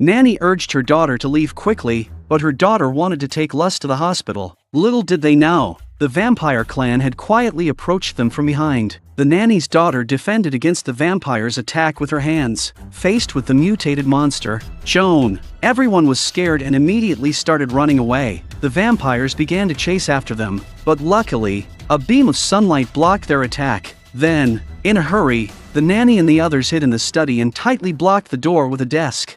Nanny urged her daughter to leave quickly, but her daughter wanted to take Lus to the hospital. Little did they know, the vampire clan had quietly approached them from behind. The nanny's daughter defended against the vampire's attack with her hands. Faced with the mutated monster, Joan, everyone was scared and immediately started running away. The vampires began to chase after them, but luckily, a beam of sunlight blocked their attack. Then, in a hurry, the nanny and the others hid in the study and tightly blocked the door with a desk.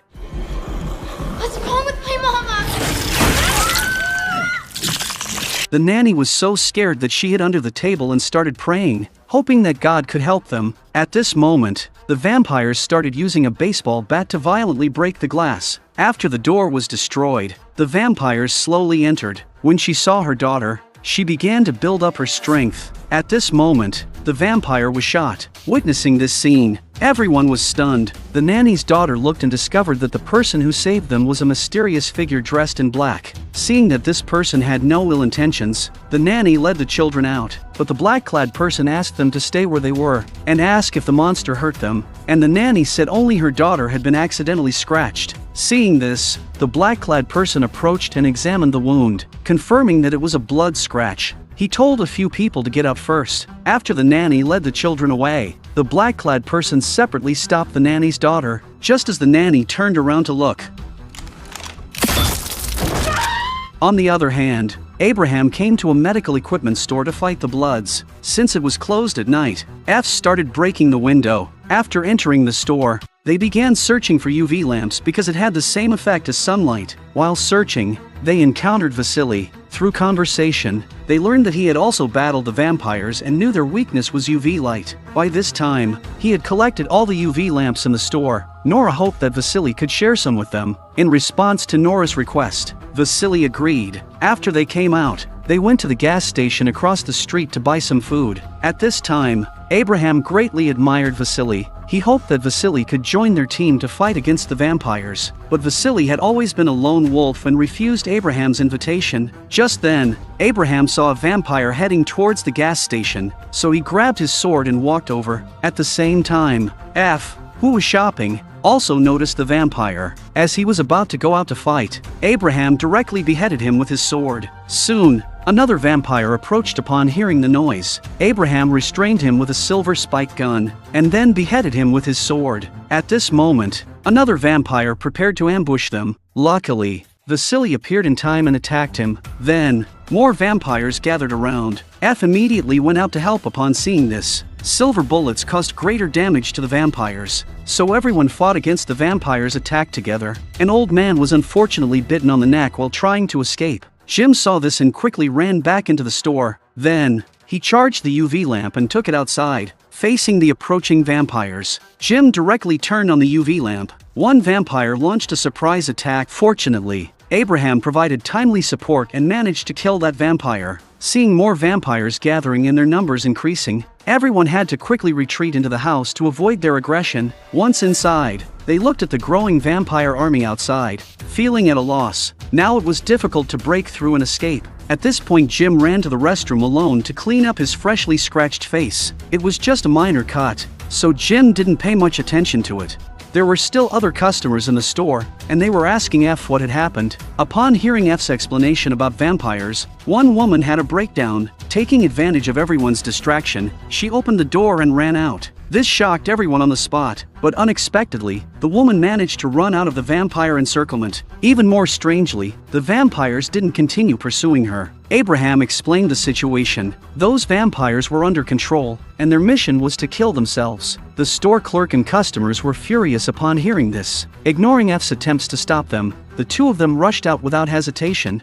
What's wrong with my mama? The nanny was so scared that she hid under the table and started praying, hoping that God could help them. At this moment, the vampires started using a baseball bat to violently break the glass. After the door was destroyed, the vampires slowly entered. When she saw her daughter, she began to build up her strength. At this moment, the vampire was shot. Witnessing this scene, everyone was stunned. The nanny's daughter looked and discovered that the person who saved them was a mysterious figure dressed in black. Seeing that this person had no ill intentions, the nanny led the children out, but the black-clad person asked them to stay where they were and ask if the monster hurt them, and the nanny said only her daughter had been accidentally scratched. Seeing this, the black-clad person approached and examined the wound, confirming that it was a blood scratch. He told a few people to get up first. After the nanny led the children away, the black-clad person separately stopped the nanny's daughter, just as the nanny turned around to look. On the other hand, Abraham came to a medical equipment store to fight the Bloods. Since it was closed at night, F started breaking the window. After entering the store, they began searching for UV lamps because it had the same effect as sunlight. While searching, they encountered Vasily. Through conversation, they learned that he had also battled the vampires and knew their weakness was UV light. By this time, he had collected all the UV lamps in the store. Nora hoped that Vasily could share some with them. In response to Nora's request, Vasily agreed. After they came out, they went to the gas station across the street to buy some food. At this time, Abraham greatly admired Vasily. He hoped that Vasily could join their team to fight against the vampires. But Vasily had always been a lone wolf and refused Abraham's invitation. Just then, Abraham saw a vampire heading towards the gas station, so he grabbed his sword and walked over. At the same time, F, who was shopping, also noticed the vampire. As he was about to go out to fight, Abraham directly beheaded him with his sword. Soon, another vampire approached upon hearing the noise. Abraham restrained him with a silver spike gun, and then beheaded him with his sword. At this moment, another vampire prepared to ambush them. Luckily, Vasily appeared in time and attacked him. Then, more vampires gathered around. F immediately went out to help upon seeing this. Silver bullets caused greater damage to the vampires, so everyone fought against the vampires' attack together. An old man was unfortunately bitten on the neck while trying to escape. Jim saw this and quickly ran back into the store. Then, he charged the UV lamp and took it outside, facing the approaching vampires. Jim directly turned on the UV lamp. One vampire launched a surprise attack. Fortunately, Abraham provided timely support and managed to kill that vampire. Seeing more vampires gathering and their numbers increasing, everyone had to quickly retreat into the house to avoid their aggression. Once inside, they looked at the growing vampire army outside, feeling at a loss. Now it was difficult to break through and escape. At this point, Jim ran to the restroom alone to clean up his freshly scratched face. It was just a minor cut, so Jim didn't pay much attention to it. There were still other customers in the store, and they were asking F what had happened. Upon hearing F's explanation about vampires, one woman had a breakdown. Taking advantage of everyone's distraction, she opened the door and ran out. This shocked everyone on the spot, but unexpectedly, the woman managed to run out of the vampire encirclement. Even more strangely, the vampires didn't continue pursuing her. Abraham explained the situation. Those vampires were under control, and their mission was to kill themselves. The store clerk and customers were furious upon hearing this. Ignoring F's attempts to stop them, the two of them rushed out without hesitation.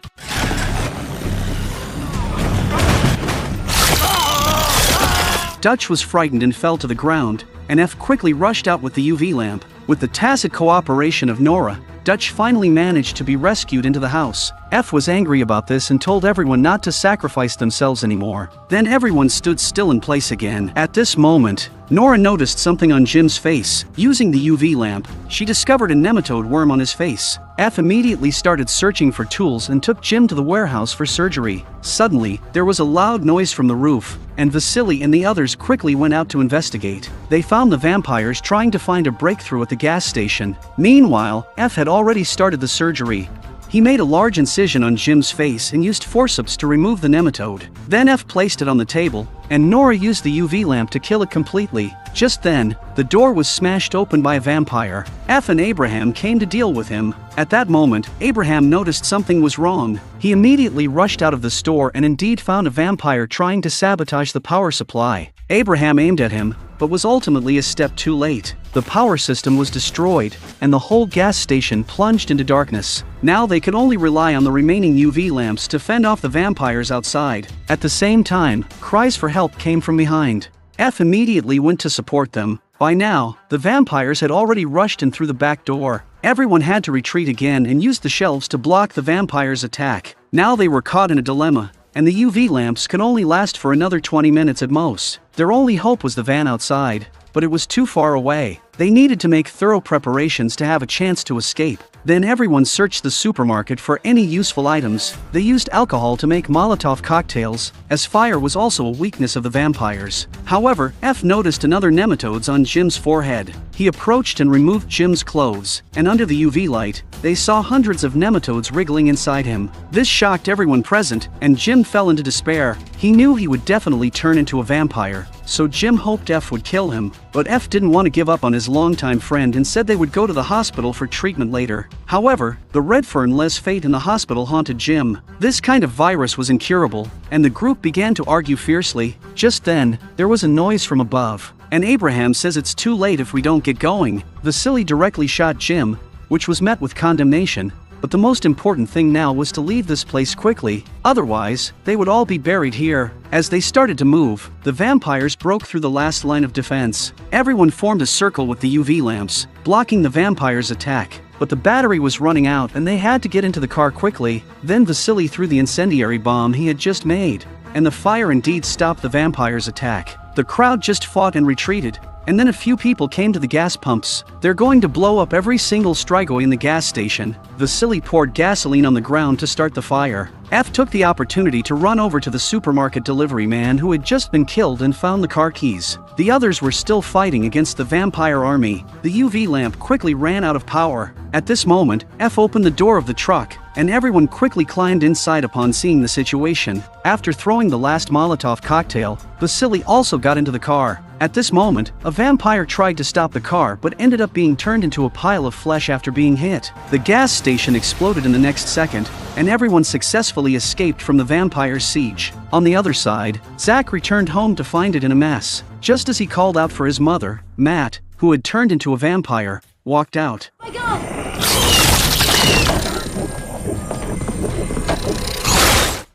Dutch was frightened and fell to the ground, and F quickly rushed out with the UV lamp. With the tacit cooperation of Nora, Dutch finally managed to be rescued into the house. F was angry about this and told everyone not to sacrifice themselves anymore. Then everyone stood still in place again. At this moment, Nora noticed something on Jim's face. Using the UV lamp, she discovered a nematode worm on his face. F immediately started searching for tools and took Jim to the warehouse for surgery. Suddenly, there was a loud noise from the roof, and Vasily and the others quickly went out to investigate. They found the vampires trying to find a breakthrough at the gas station. Meanwhile, F had already started the surgery. He made a large incision on Jim's face and used forceps to remove the nematode. Then F placed it on the table, and Nora used the UV lamp to kill it completely. Just then, the door was smashed open by a vampire. F and Abraham came to deal with him. At that moment, Abraham noticed something was wrong. He immediately rushed out of the store and indeed found a vampire trying to sabotage the power supply. Abraham aimed at him, but was ultimately a step too late. The power system was destroyed, and the whole gas station plunged into darkness. Now they could only rely on the remaining UV lamps to fend off the vampires outside. At the same time, cries for help came from behind. F immediately went to support them. By now, the vampires had already rushed in through the back door. Everyone had to retreat again and use the shelves to block the vampires' attack. Now they were caught in a dilemma, and the UV lamps could only last for another 20 minutes at most. Their only hope was the van outside, but it was too far away. They needed to make thorough preparations to have a chance to escape. Then everyone searched the supermarket for any useful items. They used alcohol to make Molotov cocktails, as fire was also a weakness of the vampires. However, F noticed another nematodes on Jim's forehead. He approached and removed Jim's clothes, and under the UV light, they saw hundreds of nematodes wriggling inside him. This shocked everyone present, and Jim fell into despair. He knew he would definitely turn into a vampire, so Jim hoped F would kill him. But F didn't want to give up on his longtime friend and said they would go to the hospital for treatment later. However, the Redfern-less fate in the hospital haunted Jim. This kind of virus was incurable, and the group began to argue fiercely. Just then, there was a noise from above, and Abraham says it's too late if we don't get going. Vasily directly shot Jim, which was met with condemnation. But the most important thing now was to leave this place quickly, otherwise, they would all be buried here. As they started to move, the vampires broke through the last line of defense. Everyone formed a circle with the UV lamps, blocking the vampires' attack. But the battery was running out and they had to get into the car quickly. Then Vasily threw the incendiary bomb he had just made, and the fire indeed stopped the vampires' attack. The crowd just fought and retreated. And then a few people came to the gas pumps. They're going to blow up every single Strigoi in the gas station. Vasily poured gasoline on the ground to start the fire. F took the opportunity to run over to the supermarket delivery man who had just been killed and found the car keys. The others were still fighting against the vampire army. The UV lamp quickly ran out of power. At this moment, F opened the door of the truck, and everyone quickly climbed inside upon seeing the situation. After throwing the last Molotov cocktail, Vasily also got into the car. At this moment, a vampire tried to stop the car but ended up being turned into a pile of flesh after being hit. The gas station exploded in the next second, and everyone successfully escaped from the vampire's siege. On the other side, Zach returned home to find it in a mess. Just as he called out for his mother, Matt, who had turned into a vampire, walked out. Oh my God!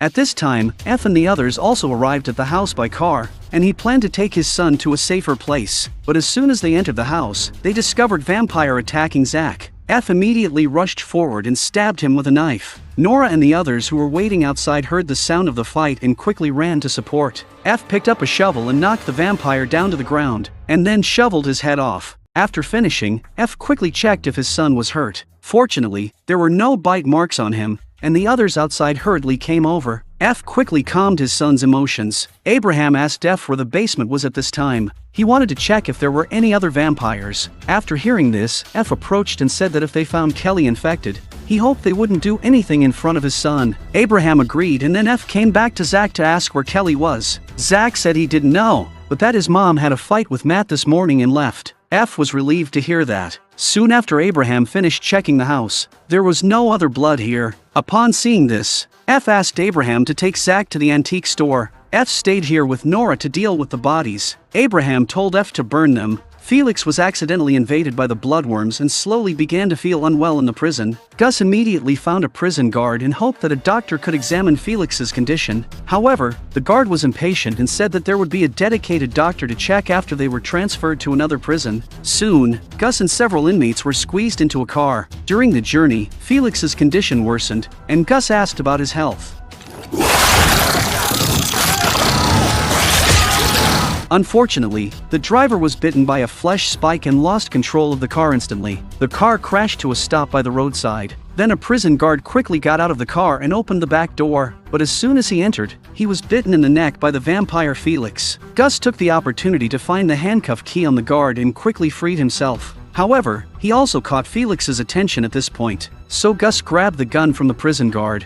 At this time, F and the others also arrived at the house by car, and he planned to take his son to a safer place. But as soon as they entered the house, they discovered vampire attacking Zach. F immediately rushed forward and stabbed him with a knife. Nora and the others who were waiting outside heard the sound of the fight and quickly ran to support. F picked up a shovel and knocked the vampire down to the ground, and then shoveled his head off. After finishing, F quickly checked if his son was hurt. Fortunately, there were no bite marks on him, and the others outside hurriedly came over. F quickly calmed his son's emotions. Abraham asked F where the basement was at this time. He wanted to check if there were any other vampires. After hearing this, F approached and said that if they found Kelly infected, he hoped they wouldn't do anything in front of his son. Abraham agreed, and then F came back to Zach to ask where Kelly was. Zach said he didn't know, but that his mom had a fight with Matt this morning and left. F was relieved to hear that. Soon after Abraham finished checking the house, there was no other blood here. Upon seeing this, F asked Abraham to take Zach to the antique store. F stayed here with Nora to deal with the bodies. Abraham told F to burn them. Felix was accidentally invaded by the bloodworms and slowly began to feel unwell in the prison. Gus immediately found a prison guard and hoped that a doctor could examine Felix's condition. However, the guard was impatient and said that there would be a dedicated doctor to check after they were transferred to another prison. Soon, Gus and several inmates were squeezed into a car. During the journey, Felix's condition worsened, and Gus asked about his health. Unfortunately, the driver was bitten by a flesh spike and lost control of the car instantly. The car crashed to a stop by the roadside. Then a prison guard quickly got out of the car and opened the back door, but as soon as he entered, he was bitten in the neck by the vampire Felix. Gus took the opportunity to find the handcuff key on the guard and quickly freed himself. However, he also caught Felix's attention at this point, so Gus grabbed the gun from the prison guard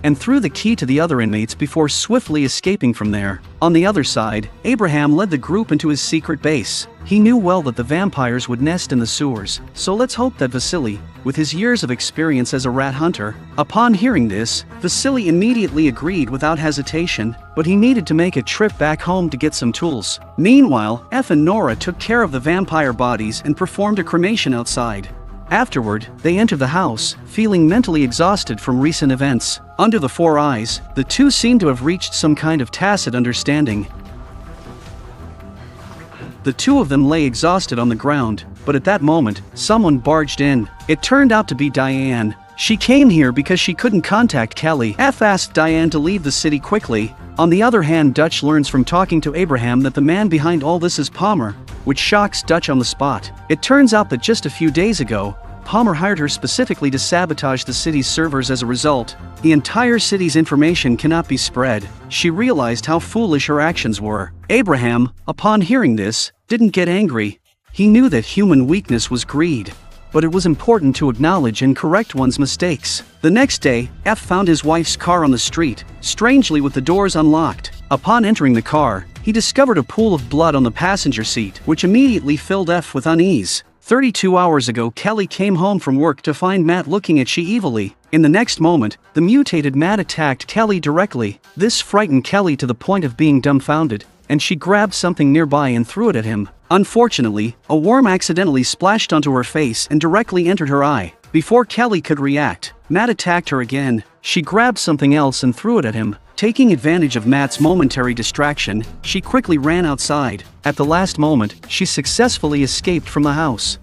and threw the key to the other inmates before swiftly escaping from there. On the other side, Abraham led the group into his secret base. He knew well that the vampires would nest in the sewers, so let's hope that Vasily, with his years of experience as a rat hunter. Upon hearing this, Vasily immediately agreed without hesitation, but he needed to make a trip back home to get some tools. Meanwhile, F and Nora took care of the vampire bodies and performed a cremation outside. Afterward, they entered the house, feeling mentally exhausted from recent events. Under the four eyes, the two seemed to have reached some kind of tacit understanding. The two of them lay exhausted on the ground, but at that moment, someone barged in. It turned out to be Diane. She came here because she couldn't contact Kelly. F asked Diane to leave the city quickly. On the other hand, Dutch learns from talking to Abraham that the man behind all this is Palmer, which shocks Dutch on the spot. It turns out that just a few days ago, Palmer hired her specifically to sabotage the city's servers. As a result, the entire city's information cannot be spread. She realized how foolish her actions were. Abraham, upon hearing this, didn't get angry. He knew that human weakness was greed, but it was important to acknowledge and correct one's mistakes. The next day, F found his wife's car on the street, strangely with the doors unlocked. Upon entering the car, he discovered a pool of blood on the passenger seat, which immediately filled F with unease. 32 hours ago, Kelly came home from work to find Matt looking at she evilly. In the next moment, the mutated Matt attacked Kelly directly. This frightened Kelly to the point of being dumbfounded, and she grabbed something nearby and threw it at him. Unfortunately, a worm accidentally splashed onto her face and directly entered her eye. Before Kelly could react, Matt attacked her again. She grabbed something else and threw it at him. Taking advantage of Matt's momentary distraction, she quickly ran outside. At the last moment, she successfully escaped from the house.